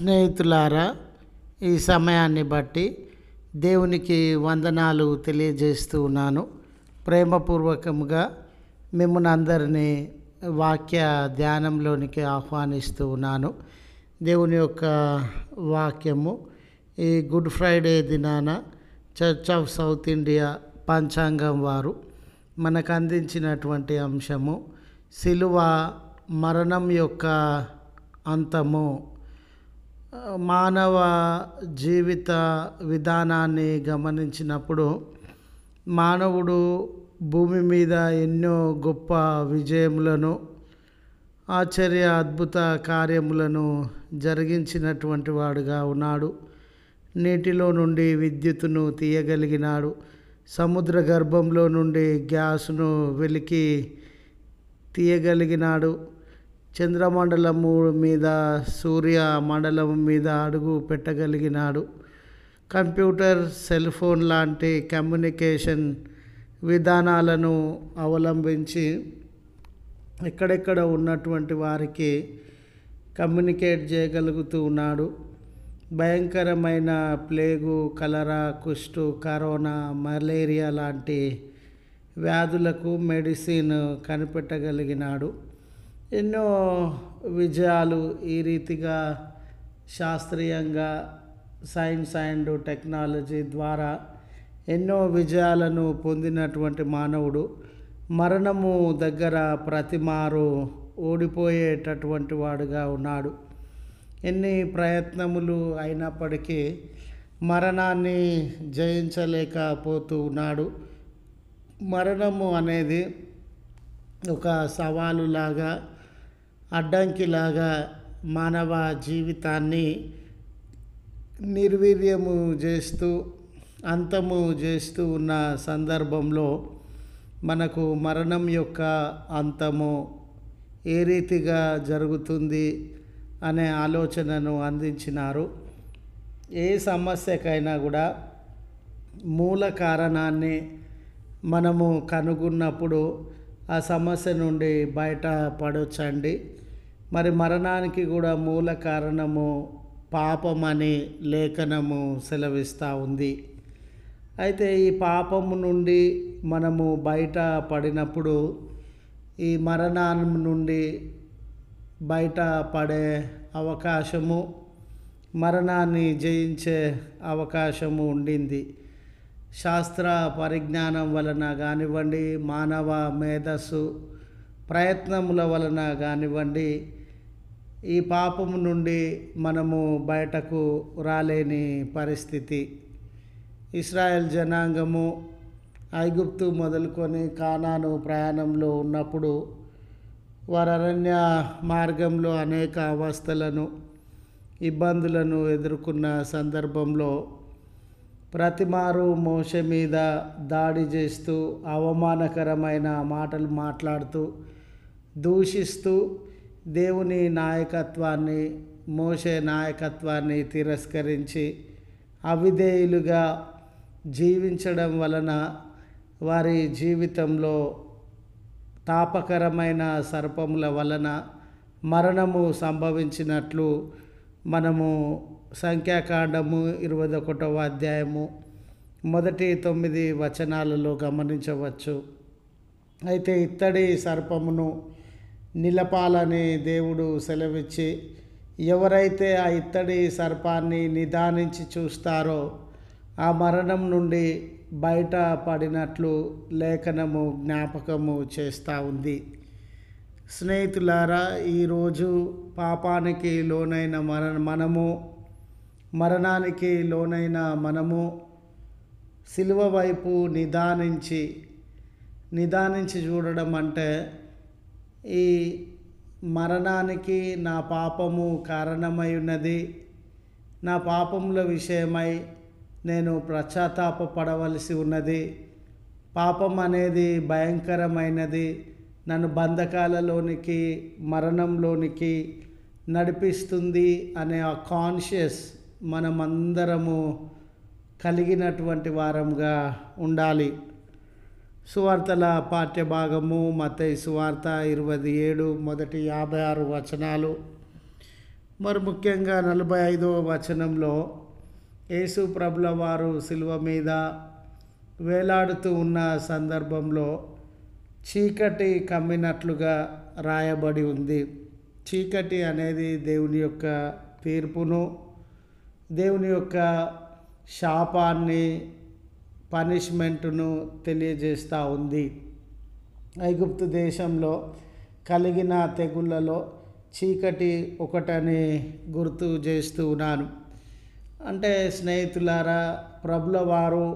స్నేహితులారా, ఈ సమయాన్ని బట్టి దేవునికి వందనాలు తెలియజేస్తూ ఉన్నాను. ప్రేమపూర్వకంగా మిమ్మల్ని అందరినీ వాక్య ధ్యానంలోనికి ఆహ్వానిస్తూ ఉన్నాను. దేవుని యొక్క వాక్యము ఈ గుడ్ ఫ్రైడే దినాన చర్చ్ ఆఫ్ సౌత్ ఇండియా పంచాంగం వారు మనకు అందించినటువంటి అంశము సిలువ మరణం యొక్క అంతము. మానవ జీవిత విధానాన్ని గమనించినప్పుడు మానవుడు భూమి మీద ఎన్నో గొప్ప విజయములను, ఆశ్చర్య అద్భుత కార్యములను జరిగించినటువంటి వాడుగా ఉన్నాడు. నీటిలో నుండి విద్యుత్తును తీయగలిగినాడు. సముద్ర గర్భంలో నుండి గ్యాస్ను వెలికి తీయగలిగినాడు. చంద్రమండలము మీద, సూర్య మండలం మీద అడుగు పెట్టగలిగినాడు. కంప్యూటర్, సెల్ ఫోన్ లాంటి కమ్యూనికేషన్ విధానాలను అవలంబించి ఎక్కడెక్కడ ఉన్నటువంటి వారికి కమ్యూనికేట్ చేయగలుగుతూ ఉన్నాడు. భయంకరమైన ప్లేగు, కలరా, కుష్టు, కరోనా, మలేరియా లాంటి వ్యాధులకు మెడిసిన్ కనిపెట్టగలిగినాడు. ఎన్నో విజయాలు ఈ రీతిగా శాస్త్రీయంగా సైన్స్ అండ్ టెక్నాలజీ ద్వారా ఎన్నో విజయాలను పొందినటువంటి మానవుడు మరణము దగ్గర ప్రతిమారు ఓడిపోయేటటువంటి వాడుగా ఉన్నాడు. ఎన్ని ప్రయత్నములు అయినప్పటికీ మరణాన్ని జయించలేకపోతూ ఉన్నాడు. మరణము అనేది ఒక సవాలులాగా, అడ్డంకిలాగా మానవ జీవితాన్ని నిర్వీర్యము చేస్తూ, అంతము చేస్తూ ఉన్న సందర్భంలో మనకు మరణం యొక్క అంతము ఏ రీతిగా జరుగుతుంది అనే ఆలోచనను అందించినారు. ఏ సమస్యకైనా కూడా మూల కారణాన్ని మనము కనుగొన్నప్పుడు ఆ సమస్య నుండి బయట పడవచ్చండి. మరి మరణానికి కూడా మూల కారణము పాపమని లేఖనము సెలవిస్తూ ఉంది. అయితే ఈ పాపము నుండి మనము బయట పడినప్పుడు ఈ మరణం నుండి బయట పడే అవకాశము, మరణాన్ని జయించే అవకాశము ఉండింది. శాస్త్ర పరిజ్ఞానం వలన కానివ్వండి, మానవ మేధస్సు ప్రయత్నముల వలన కానివ్వండి, ఈ పాపము నుండి మనము బయటకు రాలేని పరిస్థితి. ఇశ్రాయేల్ జనాంగము ఐగుప్తు మొదలుకొని కానాను ప్రయాణంలో ఉన్నప్పుడు వారు అరణ్య మార్గంలో అనేక అవస్థలను, ఇబ్బందులను ఎదుర్కొన్న సందర్భంలో ప్రతిమారు మోషే మీద దాడి చేస్తూ, అవమానకరమైన మాటలు మాట్లాడుతూ, దూషిస్తూ దేవుని నాయకత్వాన్ని, మోషే నాయకత్వాన్ని తిరస్కరించి అవిధేయులుగా జీవించడం వలన వారి జీవితంలో తాపకరమైన సర్పముల వలన మరణము సంభవించినట్లు మనము సంఖ్యాకాండము 21వ అధ్యాయము మొదటి 9 వచనాలలో గమనించవచ్చు. అయితే ఇత్తడి సర్పమును నిలపాలని దేవుడు సెలవిచ్చి, ఎవరైతే ఆ ఇత్తడి సర్పాన్ని నిదానించి చూస్తారో ఆ మరణం నుండి బయట పడినట్లు లేఖనము జ్ఞాపకము చేస్తూ ఉంది. స్నేహితులారా, ఈరోజు పాపానికి లోనైన మనము, మరణానికి లోనైన మనము సిలువ వైపు నిదానించి చూడడం అంటే, ఈ మరణానికి నా పాపము కారణమై ఉన్నది, నా పాపముల విషయమై నేను పశ్చాత్తాపపడవలసి ఉన్నది, పాపం అనేది భయంకరమైనది, నన్ను బంధకాలలోనికి, మరణంలోనికి నడిపిస్తుంది అనే ఆ కాన్షియస్ మనమందరము కలిగినటువంటి వారంగా ఉండాలి. సువార్తల పాఠ్యభాగము మత్తయి సువార్త 27 మొదటి 56 వచనాలు. మరి ముఖ్యంగా 45వ వచనంలో యేసు ప్రభుల వారు శిలువ మీద వేలాడుతూ ఉన్న సందర్భంలో చీకటి కమ్మినట్లుగా రాయబడి ఉంది. చీకటి అనేది దేవుని యొక్క తీర్పును, దేవుని యొక్క శాపాన్ని, పనిష్మెంటును తెలియజేస్తూ ఉంది. ఐగుప్తు దేశంలో కలిగిన తెగుళ్ళలో చీకటి ఒకటని గుర్తు చేస్తూ ఉన్నాను. అంటే స్నేహితులారా, ప్రభుల వారు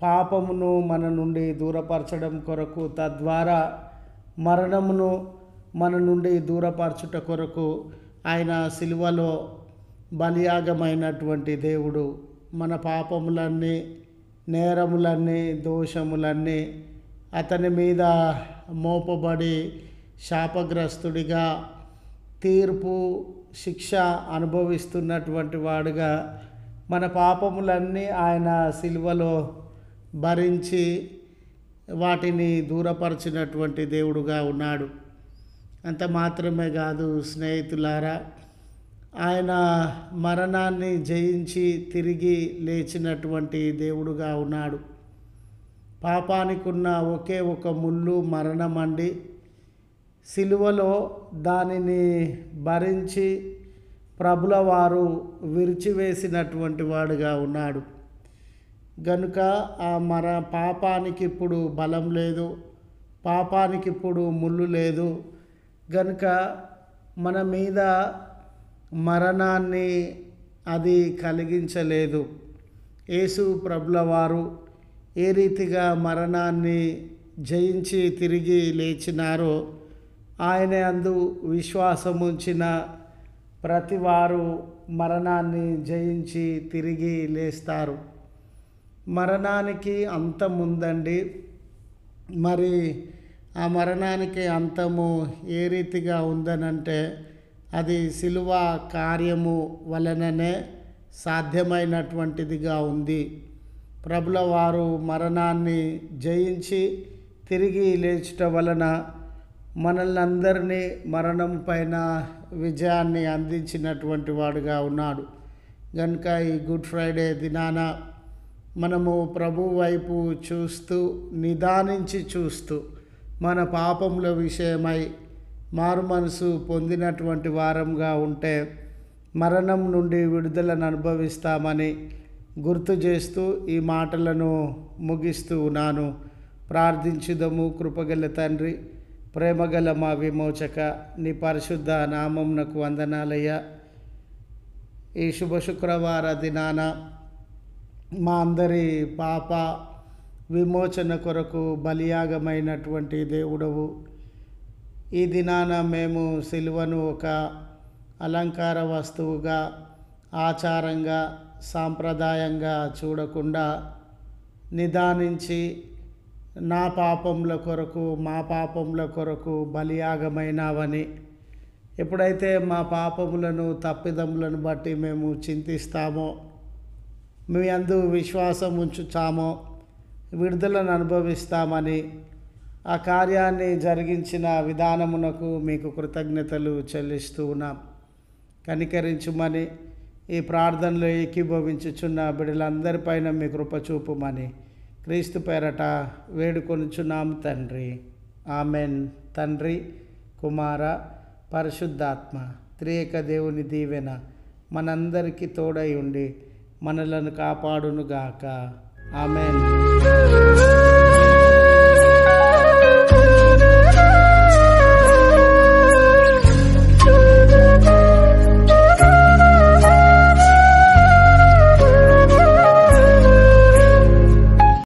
పాపమును మన నుండి దూరపరచడం కొరకు, తద్వారా మరణమును మన నుండి దూరపరచుట కొరకు ఆయన సిలువలో బలియాగమైనటువంటి దేవుడు. మన పాపములన్నీ, నేరములన్నీ, దోషములన్నీ అతని మీద మోపబడి శాపగ్రస్తుడిగా, తీర్పు, శిక్ష అనుభవిస్తున్నటువంటి వాడుగా మన పాపములన్నీ ఆయన సిలువలో భరించి వాటిని దూరపరిచినటువంటి దేవుడుగా ఉన్నాడు. అంత మాత్రమే కాదు స్నేహితులారా, ఆయన మరణాన్ని జయించి తిరిగి లేచినటువంటి దేవుడుగా ఉన్నాడు. పాపానికి ఉన్న ఒకే ఒక ముళ్ళు మరణం అండి. సిలువలో దానిని భరించి ప్రభుల వారు విరిచివేసినటువంటి వాడుగా ఉన్నాడు. గనుక ఆ పాపానికి ఇప్పుడు బలం లేదు, పాపానికి ఇప్పుడు ముళ్ళు లేదు. గనుక మన మీద మరణాన్ని అది కలిగించలేదు. యేసు ప్రభుల వారు ఏ రీతిగా మరణాన్ని జయించి తిరిగి లేచినారో, ఆయన యందు విశ్వాసముంచిన ప్రతి వారు మరణాన్ని జయించి తిరిగి లేస్తారు. మరణానికి అంతం ఉందండి. మరి ఆ మరణానికి అంతము ఏ రీతిగా ఉందనంటే, అది సిలువ కార్యము వలననే సాధ్యమైనటువంటిదిగా ఉంది. ప్రభుల వారు మరణాన్ని జయించి తిరిగి లేచుట వలన మనల్ని అందరినీ మరణం పైన విజయాన్ని అందించినటువంటి వాడుగా ఉన్నాడు. కనుక ఈ గుడ్ ఫ్రైడే దినాన మనము ప్రభు వైపు చూస్తూ, నిదానించి చూస్తూ, మన పాపముల విషయమై మారు మనసు పొందినటువంటి వారంగా ఉంటే మరణం నుండి విడుదలను అనుభవిస్తామని గుర్తు చేస్తూ ఈ మాటలను ముగిస్తూ ఉన్నాను. ప్రార్థించుదము. కృపగల తండ్రి, ప్రేమగల మా విమోచక, నీ పరిశుద్ధ నామమునకు వందనాలయ్యా. ఈ శుభ శుక్రవార దినాన మా అందరి పాప విమోచన కొరకు బలియాగమైనటువంటి దేవుడవు. ఈ దినాన మేము సిలువను ఒక అలంకార వస్తువుగా, ఆచారంగా, సాంప్రదాయంగా చూడకుండా నిదానించి నా పాపముల కొరకు, మా పాపముల కొరకు బలియాగమైనావని, ఎప్పుడైతే మా పాపములను, తప్పిదములను బట్టి మేము చింతిస్తామో, మీ యందు విశ్వాసం ఉంచుతామో విడుదలను అనుభవిస్తామని, ఆ కార్యాన్ని జరిగించిన విధానమునకు మీకు కృతజ్ఞతలు చెల్లిస్తూ ఉన్నాం. కనికరించుమని, ఈ ప్రార్థనలో ఏకీభవించుచున్న బిడ్డలందరిపైన మీ కృప చూపుమని క్రీస్తు పేరట వేడుకొనుచున్నాం తండ్రి. ఆమెన్. తండ్రి, కుమార, పరిశుద్ధాత్మ త్రియేక దేవుని దీవెన మనందరికీ తోడై ఉండి మనలను కాపాడునుగాక. ఆమెన్.